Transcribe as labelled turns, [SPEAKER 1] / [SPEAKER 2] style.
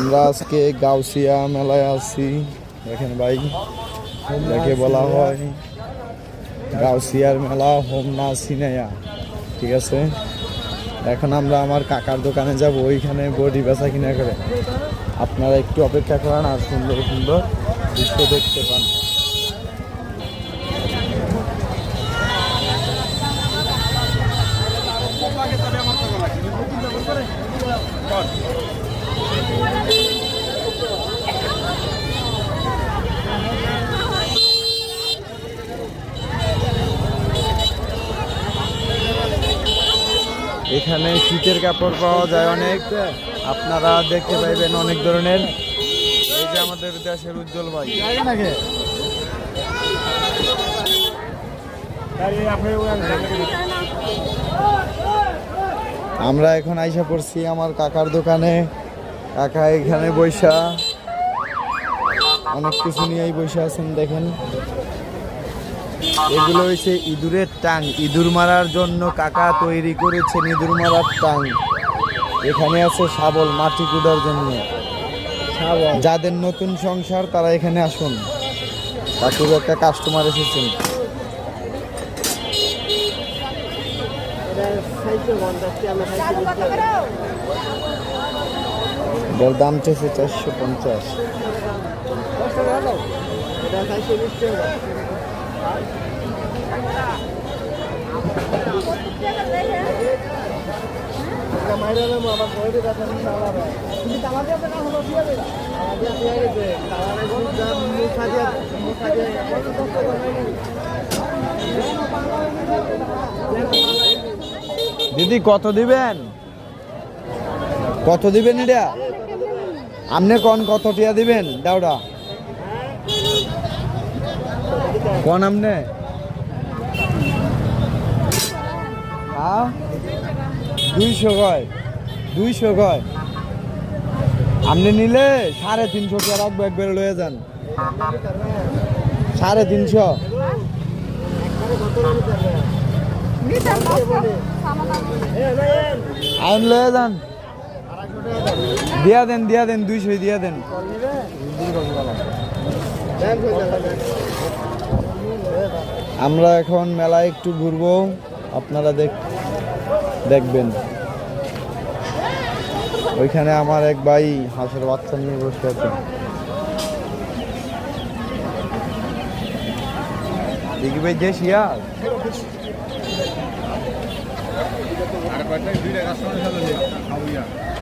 [SPEAKER 1] আমরা আজকে গাউসিয়া মেলায় আছি। দেখেন ভাই, যাকে বলা হয় গাউসিয়ার মেলা হোমনা সিনেয়া, ঠিক আছে। এখন আমরা আমার কাকার দোকানে যাব, ওইখানে বডি বেচা কিনা করে। আপনারা একটু অপেক্ষা করেন, আর সুন্দর সুন্দর দৃশ্য দেখতে পান। এখানে শীতের কাপড় পাওয়া যায় অনেক, আপনারা দেখতে পাইবেন অনেক ধরনের। এই যে আমাদের দেশের উজ্জ্বল ভাই, আমরা এখন আইসা পড়ছি আমার কাকার দোকানে। কাকা এখানে বৈশা অনেক কিছু নিয়েই বসে আছেন। দেখেন, এগুলো হচ্ছে ইঁদুরের টাং। ইঁদুর মারার জন্য কাকা তৈরি করেছেন ইঁদুর মারার টাং। এখানে আছে শাবল, মাটি কুদার জন্য। যাদের নতুন সংসার তারা এখানে আসুন। কাকুর একটা কাস্টমার এসেছেন। এটার দাম চেয়েছে 450। দিদি কত দিবেন? কত দিবেন এটা? আপনি কোন কত টিয়া দিবেন? দাওড়া কোন আপনি? হ্যাঁ 200 কয়, 200 কয়। আপনি নিলে 350 টাকা রাখবো, একবার লয়ে যান। 350। আইন লয়ে যান, দিয়া দেন 200 দিয়া দেন। আমরা এখন মেলায় একটু ঘুরবো, আপনারা দেখবেন। ওইখানে আমার এক ভাই হাঁসের বাচ্চা নিয়ে বসে আছে। দেখি ভাই দেশি আর